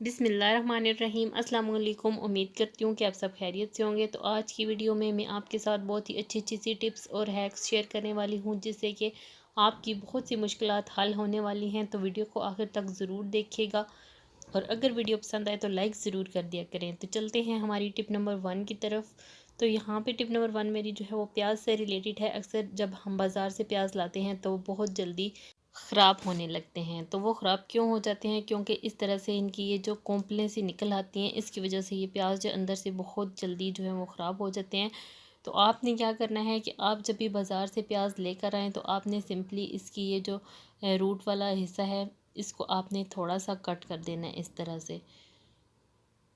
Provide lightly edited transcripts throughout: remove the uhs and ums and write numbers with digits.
बिस्मिल्लाहिर्रहमानिर्रहीम। अस्सलाम वालेकुम। उम्मीद करती हूँ कि आप सब खैरियत से होंगे। तो आज की वीडियो में मैं आपके साथ बहुत ही अच्छी अच्छी सी टिप्स और हैक्स शेयर करने वाली हूँ, जिससे कि आपकी बहुत सी मुश्किलात हल होने वाली हैं। तो वीडियो को आखिर तक ज़रूर देखिएगा और अगर वीडियो पसंद आए तो लाइक ज़रूर कर दिया करें। तो चलते हैं हमारी टिप नंबर 1 की तरफ। तो यहाँ पे टिप नंबर 1 मेरी जो है वो प्याज से रिलेटेड है। अक्सर जब हम बाज़ार से प्याज लाते हैं तो बहुत जल्दी ख़राब होने लगते हैं। तो वो ख़राब क्यों हो जाते हैं? क्योंकि इस तरह से इनकी ये जो कोंपलें सी निकल आती हैं, इसकी वजह से ये प्याज जो अंदर से बहुत जल्दी जो है वो ख़राब हो जाते हैं। तो आपने क्या करना है कि आप जब भी बाज़ार से प्याज लेकर आएँ तो आपने सिंपली इसकी ये जो रूट वाला हिस्सा है, इसको आपने थोड़ा सा कट कर देना है इस तरह से।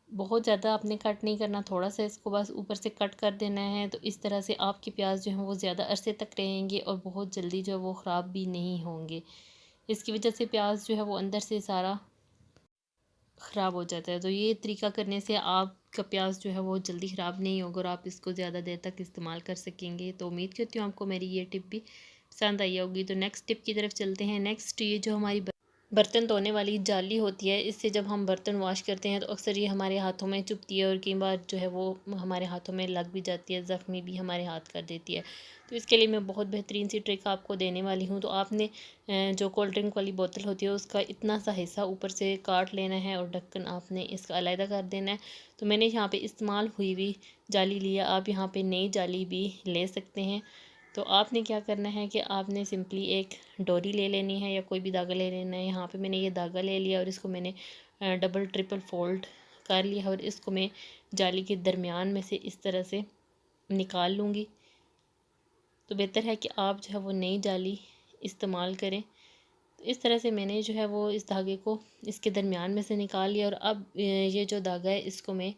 बहुत ज़्यादा आपने कट नहीं करना, थोड़ा सा इसको बस ऊपर से कट कर देना है। तो इस तरह से आपके प्याज जो हैं वो ज़्यादा अरसे तक रहेंगे और बहुत जल्दी जो है वो ख़राब भी नहीं होंगे। इसकी वजह से प्याज जो है वो अंदर से सारा ख़राब हो जाता है। तो ये तरीका करने से आपका प्याज जो है वो जल्दी ख़राब नहीं होगा और आप इसको ज़्यादा देर तक इस्तेमाल कर सकेंगे। तो उम्मीद करती हूँ आपको मेरी ये टिप भी पसंद आई होगी। तो नेक्स्ट टिप की तरफ चलते हैं। नेक्स्ट, ये जो हमारी बर्तन धोने वाली जाली होती है, इससे जब हम बर्तन वॉश करते हैं तो अक्सर ये हमारे हाथों में चुभती है और कई बार जो है वो हमारे हाथों में लग भी जाती है, ज़ख्मी भी हमारे हाथ कर देती है। तो इसके लिए मैं बहुत बेहतरीन सी ट्रिक आपको देने वाली हूँ। तो आपने जो कोल्ड ड्रिंक वाली बोतल होती है उसका इतना सा हिस्सा ऊपर से काट लेना है और ढक्कन आपने इसका अलहदा कर देना है। तो मैंने यहाँ पे इस्तेमाल हुई हुई जाली लिया, आप यहाँ पे नई जाली भी ले सकते हैं। तो आपने क्या करना है कि आपने सिंपली एक डोरी ले लेनी है या कोई भी धागा ले लेना है। यहाँ पे मैंने ये धागा ले लिया और इसको मैंने डबल ट्रिपल फोल्ड कर लिया और इसको मैं जाली के दरमियान में से इस तरह से निकाल लूँगी। तो बेहतर है कि आप जो है वो नई जाली इस्तेमाल करें। तो इस तरह से मैंने जो है वो इस धागे को इसके दरमियान में से निकाल लिया और अब ये जो धागा है इसको मैं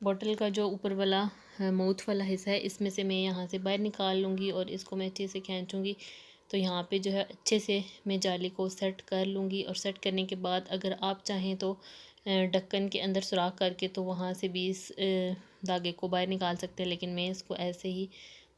बॉटल का जो ऊपर वाला माउथ वाला हिस्सा है इसमें से मैं यहाँ से बाहर निकाल लूँगी और इसको मैं अच्छे से खींचूँगी। तो यहाँ पे जो है अच्छे से मैं जाली को सेट कर लूँगी और सेट करने के बाद अगर आप चाहें तो ढक्कन के अंदर सुराख करके तो वहाँ से भी इस धागे को बाहर निकाल सकते हैं, लेकिन मैं इसको ऐसे ही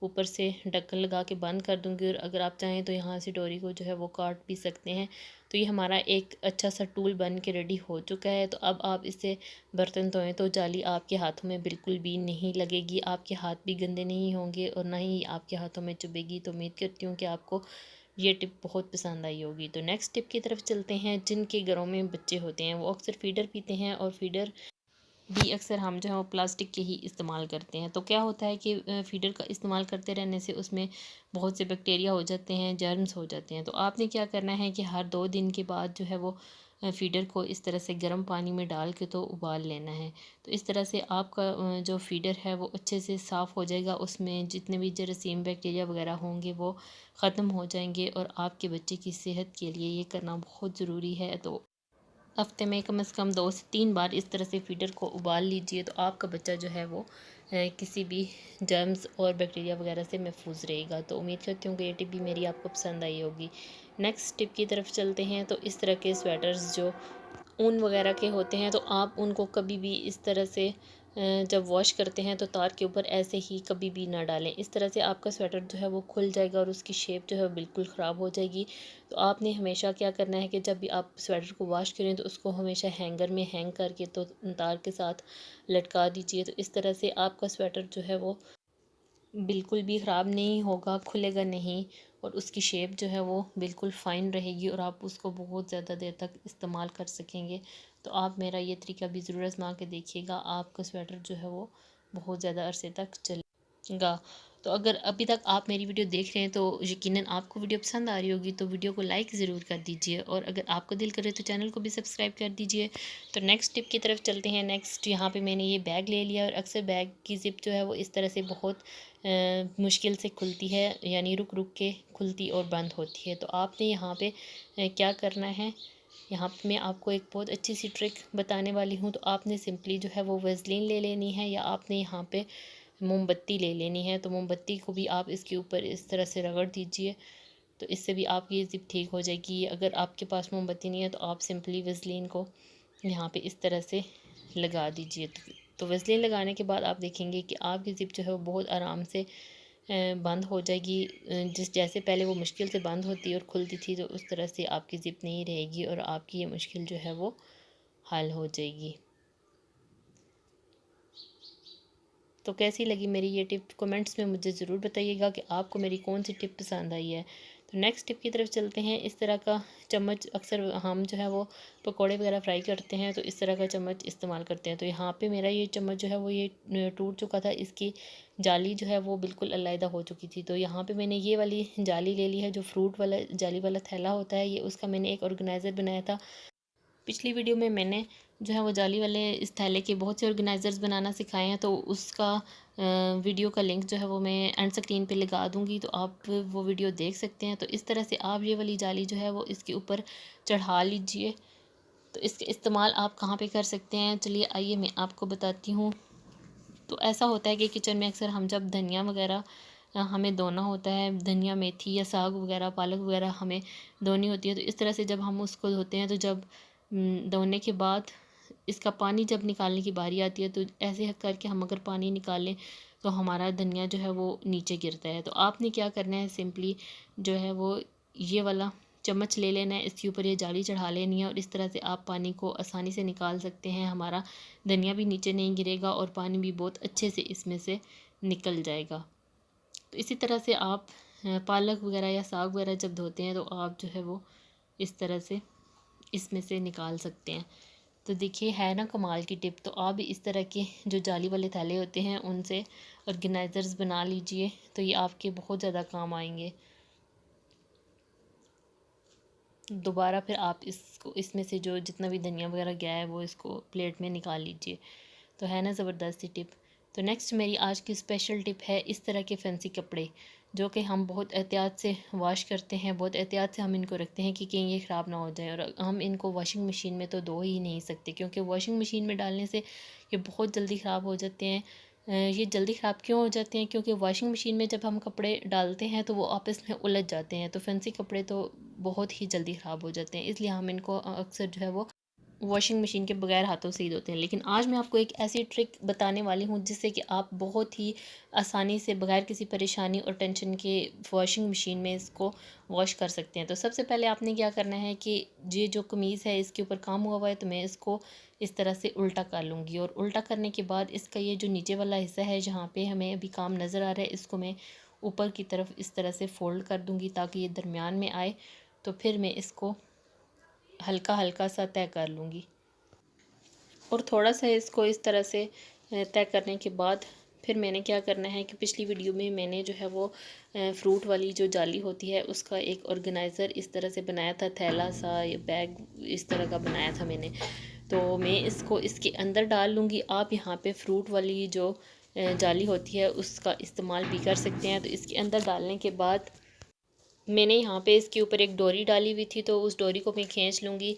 ऊपर से ढक्कन लगा के बंद कर दूँगी और अगर आप चाहें तो यहाँ से डोरी को जो है वो काट भी सकते हैं। तो ये हमारा एक अच्छा सा टूल बन के रेडी हो चुका है। तो अब आप इससे बर्तन धोएं तो जाली आपके हाथों में बिल्कुल भी नहीं लगेगी, आपके हाथ भी गंदे नहीं होंगे और ना ही आपके हाथों में चुभेगी। तो उम्मीद करती हूँ कि आपको ये टिप बहुत पसंद आई होगी। तो नेक्स्ट टिप की तरफ चलते हैं। जिनके घरों में बच्चे होते हैं वो अक्सर फीडर पीते हैं और फीडर भी अक्सर हम जो है वो प्लास्टिक के ही इस्तेमाल करते हैं। तो क्या होता है कि फीडर का इस्तेमाल करते रहने से उसमें बहुत से बैक्टीरिया हो जाते हैं, जर्म्स हो जाते हैं। तो आपने क्या करना है कि हर 2 दिन के बाद जो है वो फीडर को इस तरह से गर्म पानी में डाल के तो उबाल लेना है। तो इस तरह से आपका जो फीडर है वो अच्छे से साफ़ हो जाएगा, उसमें जितने भी जरासीम बैक्टीरिया वगैरह होंगे वो ख़त्म हो जाएंगे और आपके बच्चे की सेहत के लिए ये करना बहुत ज़रूरी है। तो हफ्ते में कम से कम 2 से 3 बार इस तरह से फीडर को उबाल लीजिए, तो आपका बच्चा जो है वो किसी भी जर्म्स और बैक्टीरिया वगैरह से महफूज रहेगा। तो उम्मीद करती हूँ कि ये टिप भी मेरी आपको पसंद आई होगी। नेक्स्ट टिप की तरफ चलते हैं। तो इस तरह के स्वेटर्स जो ऊन वगैरह के होते हैं तो आप उनको कभी भी इस तरह से जब वॉश करते हैं तो तार के ऊपर ऐसे ही कभी भी ना डालें। इस तरह से आपका स्वेटर जो है वो खुल जाएगा और उसकी शेप जो है बिल्कुल ख़राब हो जाएगी। तो आपने हमेशा क्या करना है कि जब भी आप स्वेटर को वॉश करें तो उसको हमेशा हैंगर में हैंग करके तो तार के साथ लटका दीजिए। तो इस तरह से आपका स्वेटर जो है वो बिल्कुल भी ख़राब नहीं होगा, खुलेगा नहीं और उसकी शेप जो है वो बिल्कुल फ़ाइन रहेगी और आप उसको बहुत ज़्यादा देर तक इस्तेमाल कर सकेंगे। तो आप मेरा ये तरीका भी ज़रूर आज़मा के देखिएगा, आपका स्वेटर जो है वो बहुत ज़्यादा अरसे तक चलेगा। तो अगर अभी तक आप मेरी वीडियो देख रहे हैं तो यकीनन आपको वीडियो पसंद आ रही होगी, तो वीडियो को लाइक ज़रूर कर दीजिए और अगर आपको दिल करे तो चैनल को भी सब्सक्राइब कर दीजिए। तो नेक्स्ट टिप की तरफ चलते हैं। नेक्स्ट, यहाँ पे मैंने ये बैग ले लिया और अक्सर बैग की ज़िप जो है वो इस तरह से बहुत मुश्किल से खुलती है, यानी रुक रुक के खुलती और बंद होती है। तो आपने यहाँ पे क्या करना है, यहाँ पे मैं आपको एक बहुत अच्छी सी ट्रिक बताने वाली हूँ। तो आपने सिंपली जो है वो वेज़लिन ले लेनी है या आपने यहाँ पे मोमबत्ती ले लेनी है। तो मोमबत्ती को भी आप इसके ऊपर इस तरह से रगड़ दीजिए, तो इससे भी आपकी ये ज़िप ठीक हो जाएगी। अगर आपके पास मोमबत्ती नहीं है तो आप सिंपली वेज़लिन को यहाँ पे इस तरह से लगा दीजिए। तो वेज़लिन लगाने के बाद आप देखेंगे कि आपकी ज़िप जो है वो बहुत आराम से बंद हो जाएगी। जैसे पहले वो मुश्किल से बंद होती और खुलती थी, तो उस तरह से आपकी ज़िप नहीं रहेगी और आपकी ये मुश्किल जो है वो हल हो जाएगी। तो कैसी लगी मेरी ये टिप कमेंट्स में मुझे ज़रूर बताइएगा कि आपको मेरी कौन सी टिप पसंद आई है। तो नेक्स्ट टिप की तरफ चलते हैं। इस तरह का चम्मच अक्सर हम जो है वो पकोड़े वगैरह फ्राई करते हैं तो इस तरह का चम्मच इस्तेमाल करते हैं। तो यहाँ पे मेरा ये चम्मच जो है वो ये टूट चुका था, इसकी जाली जो है वो बिल्कुल अलहदा हो चुकी थी। तो यहाँ पे मैंने ये वाली जाली ले ली है, जो फ्रूट वाला जाली वाला थैला होता है, ये उसका मैंने एक ऑर्गेनाइज़र बनाया था। पिछली वीडियो में मैंने जो है वो जाली वाले इस थैले के बहुत से ऑर्गेनाइज़र्स बनाना सिखाए हैं, तो उसका वीडियो का लिंक जो है वो मैं एंड स्क्रीन पे लगा दूँगी, तो आप वो वीडियो देख सकते हैं। तो इस तरह से आप ये वाली जाली जो है वो इसके ऊपर चढ़ा लीजिए। तो इसका इस्तेमाल आप कहाँ पे कर सकते हैं, चलिए आइए मैं आपको बताती हूँ। तो ऐसा होता है कि किचन में अक्सर हम जब धनिया वगैरह हमें धोना होता है, धनिया मेथी या साग वगैरह पालक वगैरह हमें धोनी होती है, तो इस तरह से जब हम उसको धोते हैं तो जब धोने के बाद इसका पानी जब निकालने की बारी आती है तो ऐसे करके हम अगर पानी निकालें तो हमारा धनिया जो है वो नीचे गिरता है। तो आपने क्या करना है, सिंपली जो है वो ये वाला चम्मच ले लेना है, इसके ऊपर ये जाली चढ़ा लेनी है और इस तरह से आप पानी को आसानी से निकाल सकते हैं। हमारा धनिया भी नीचे नहीं गिरेगा और पानी भी बहुत अच्छे से इसमें से निकल जाएगा। तो इसी तरह से आप पालक वगैरह या साग वगैरह जब धोते हैं तो आप जो है वो इस तरह से इसमें से निकाल सकते हैं। तो देखिए है ना कमाल की टिप। तो आप भी इस तरह के जो जाली वाले थैले होते हैं उनसे ऑर्गेनाइज़र्स बना लीजिए, तो ये आपके बहुत ज़्यादा काम आएंगे। दोबारा फिर आप इसको इसमें से जो जितना भी धनिया वगैरह गया है वो इसको प्लेट में निकाल लीजिए। तो है ना ज़बरदस्त टिप। तो नेक्स्ट मेरी आज की स्पेशल टिप है इस तरह के फैंसी कपड़े जो कि हम बहुत एहतियात से वॉश करते हैं, बहुत एहतियात से हम इनको रखते हैं कि कहीं ये ख़राब ना हो जाए। और हम इनको वॉशिंग मशीन में तो धो ही नहीं सकते, क्योंकि वॉशिंग मशीन में डालने से ये बहुत जल्दी ख़राब हो जाते हैं। ये जल्दी ख़राब क्यों हो जाते हैं, क्योंकि वॉशिंग मशीन में जब हम कपड़े डालते हैं तो वो आपस में उलझ जाते हैं। तो फैंसी कपड़े तो बहुत ही जल्दी ख़राब हो जाते हैं, इसलिए हम इनको अक्सर जो है वो वॉशिंग मशीन के बगैर हाथों से ही धोते हैं। लेकिन आज मैं आपको एक ऐसी ट्रिक बताने वाली हूँ जिससे कि आप बहुत ही आसानी से बगैर किसी परेशानी और टेंशन के वॉशिंग मशीन में इसको वॉश कर सकते हैं। तो सबसे पहले आपने क्या करना है कि ये जो कमीज़ है इसके ऊपर काम हुआ हुआ है, तो मैं इसको इस तरह से उल्टा कर लूँगी। और उल्टा करने के बाद इसका ये जो नीचे वाला हिस्सा है जहाँ पर हमें अभी काम नज़र आ रहा है, इसको मैं ऊपर की तरफ इस तरह से फ़ोल्ड कर दूँगी ताकि ये दरमियान में आए। तो फिर मैं इसको हल्का हल्का सा तय कर लूँगी और थोड़ा सा इसको इस तरह से तय करने के बाद फिर मैंने क्या करना है कि पिछली वीडियो में मैंने जो है वो फ्रूट वाली जो जाली होती है उसका एक ऑर्गेनाइज़र इस तरह से बनाया था, थैला सा या बैग इस तरह का बनाया था मैंने। तो मैं इसको इसके अंदर डाल लूँगी। आप यहाँ पे फ्रूट वाली जो जाली होती है उसका इस्तेमाल भी कर सकते हैं। तो इसके अंदर डालने के बाद मैंने यहाँ पे इसके ऊपर एक डोरी डाली हुई थी, तो उस डोरी को मैं खींच लूँगी।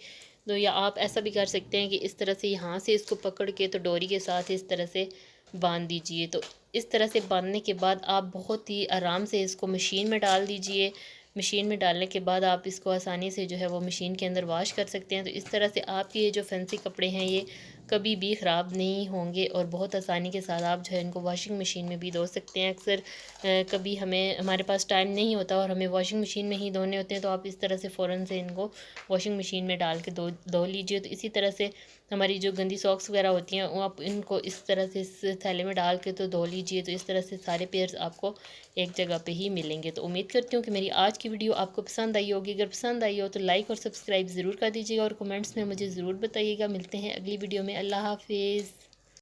तो या आप ऐसा भी कर सकते हैं कि इस तरह से यहाँ से इसको पकड़ के तो डोरी के साथ इस तरह से बांध दीजिए। तो इस तरह से बांधने के बाद आप बहुत ही आराम से इसको मशीन में डाल दीजिए। मशीन में डालने के बाद आप इसको आसानी से जो है वो मशीन के अंदर वॉश कर सकते हैं। तो इस तरह से आपके ये जो फैंसी कपड़े हैं ये कभी भी ख़राब नहीं होंगे और बहुत आसानी के साथ आप जो है इनको वॉशिंग मशीन में भी धो सकते हैं। अक्सर कभी हमारे पास टाइम नहीं होता और हमें वॉशिंग मशीन में ही धोने होते हैं, तो आप इस तरह से फ़ौरन से इनको वॉशिंग मशीन में डाल के धो लीजिए। तो इसी तरह से हमारी जो गंदी सॉक्स वगैरह होती हैं वो आप इनको इस तरह से इस थैले में डाल के तो धो लीजिए। तो इस तरह से सारे पेयर्स आपको एक जगह पे ही मिलेंगे। तो उम्मीद करती हूँ कि मेरी आज की वीडियो आपको पसंद आई होगी। अगर पसंद आई हो तो लाइक और सब्सक्राइब ज़रूर कर दीजिएगा और कमेंट्स में मुझे ज़रूर बताइएगा। मिलते हैं अगली वीडियो में। अल्लाह हाफिज़।